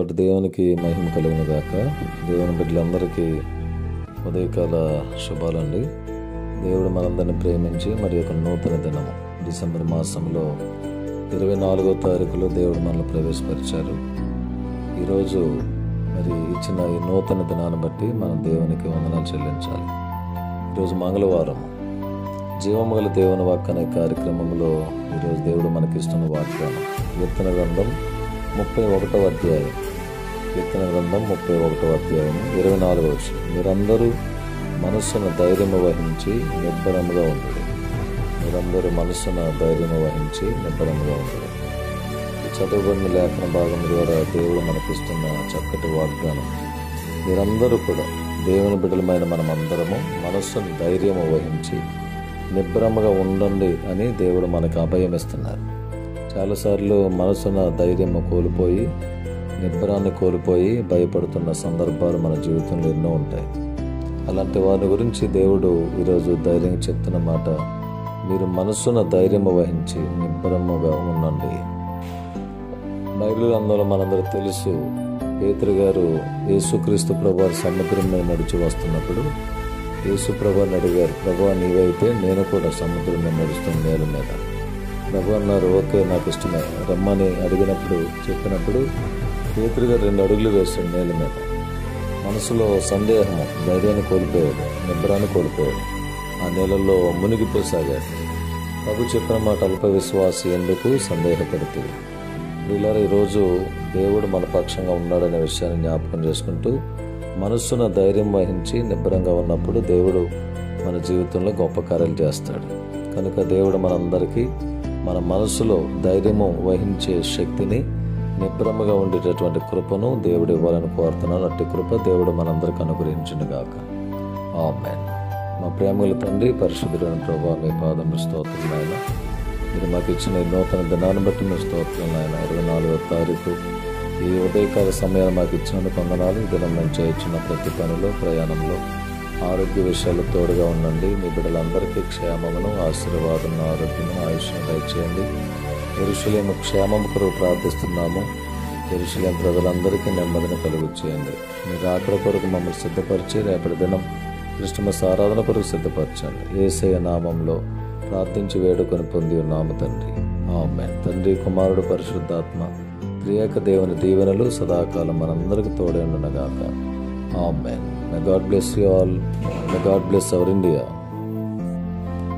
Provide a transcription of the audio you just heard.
కాబట్టి దేవునికి మహిమ కలుగును గాక. దేవుని బిడ్డలందరికీ ఉదయకాల శుభాలండి. దేవుడు మనందరిని ప్రేమించి మరి ఒక నూతన దినము డిసెంబర్ మాసంలో 24వ తారీఖులో దేవుడు మనల్ని ప్రవేశపరిచారు. ఈరోజు మరి ఇచ్చిన ఈ నూతన దినాన్ని బట్టి మనం దేవునికి వందనాలు చెల్లించాలి. ఈరోజు మంగళవారం జీవము గల దేవుని వాక్కు అనే కార్యక్రమంలో ఈరోజు దేవుడు మనకిస్తున్న వాగ్దానం కీర్తన గ్రంథం 31వ అధ్యాయం 24వ వచనం. మీరందరూ మనస్సును ధైర్యము వహించి నిబ్బరముగా ఉండడు. ఈ చదువుబడిన లేఖన భాగం ద్వారా దేవుడు మనకిస్తున్న చక్కటి వాగ్దానం. మీరందరూ కూడా దేవుని బిడ్డలమైన మనమందరము మనస్సును ధైర్యము వహించి నిబ్బరముగా ఉండండి అని దేవుడు మనకు అభయం ఇస్తున్నారు. చాలాసార్లు మనసున ధైర్యం కోల్పోయి నిబ్బరాన్ని కోల్పోయి భయపడుతున్న సందర్భాలు మన జీవితంలో ఎన్నో ఉంటాయి. అలాంటి వారి గురించి దేవుడు ఈరోజు ధైర్యం చెప్తున్న మాట, మీరు మనసున ధైర్యము వహించి నిబ్బరముగా ఉండండి. బైబిల్ గ్రంథంలో మనందరూ తెలుసు, పేతురు గారు యేసుక్రీస్తు ప్రభువారు సముద్రం మీద నడిచి వస్తున్నప్పుడు యేసు ప్రభువారిని అడిగారు, ప్రభువా నీవైతే నేను కూడా సముద్రం మీద నడుస్తున్న నేల మీద. ప్రభు అన్నారు, ఓకే నాకు ఇష్టమే రమ్మని చెప్పినప్పుడు పేతురు గారు 2 అడుగులు వేస్తాడు నేల మీద. మనసులో సందేహము, ధైర్యాన్ని కోల్పోయాడు, నిబ్బరాన్ని కోల్పోయాడు. ఆ నేలల్లో మునిగిపోసాగాడు. ప్రభు చెప్పిన మాట, అల్ప విశ్వాసి ఎందుకు సందేహపడుతుంది. వీళ్ళ ఈరోజు దేవుడు మన పక్షంగా ఉన్నాడనే విషయాన్ని జ్ఞాపకం చేసుకుంటూ మనస్సున ధైర్యం వహించి నిబ్బరంగా ఉన్నప్పుడు దేవుడు మన జీవితంలో గొప్ప కార్యాలు చేస్తాడు. కనుక దేవుడు మనందరికీ మన మనసులో ధైర్యము వహించే శక్తిని, నిబ్బరముగా ఉండేటటువంటి కృపను దేవుడు ఇవ్వాలని కోరుతున్నాను. అట్టి కృప దేవుడు మనందరికీ అనుగ్రహించును గాక. ఆమేన్. మా ప్రేమల తండ్రి, పరిశుద్ధుడైన ప్రభువా, మీ పాదములు స్తోత్రం నాయన. మీరు మాకు ఇచ్చిన ఈ నూతన దినాన్ని బట్టి మీ స్తోత్రం నాయన. 24వ తారీఖు ఈ ఉదయకాల సమయాన్ని మాకు ఇచ్చినందుకు వందనాలు. ఈ దినం మేము చేయించిన ప్రతి పనిలో, ప్రయాణంలో ఆరోగ్య విషయాలు తోడుగా ఉండండి. మీ బిడ్డలందరికీ క్షేమమును, ఆశీర్వాదం, ఆరోగ్యం, ఆయుష్ను దయచేయండి. యెరూషలేము క్షేమము కొరకు ప్రార్థిస్తున్నాము. యెరూషలేము ప్రజలందరికీ నెమ్మదిని కలుగు చేయండి. మీ రాకడ కొరకు మమ్మల్ని సిద్ధపరిచి రేపటి దినం క్రిస్మస్ ఆరాధన కొరకు సిద్ధపరచండి. యేసయ్య నామంలో ప్రార్థించి వేడుకొని పొంది ఉన్నాము తండ్రి. ఆమేన్. తండ్రి, కుమారుడు, పరిశుద్ధాత్మ త్రియేక దేవుని దీవెనలు సదాకాలం మనందరికీ తోడే ఉండును గాక. Amen. May God bless you all. May God bless our India.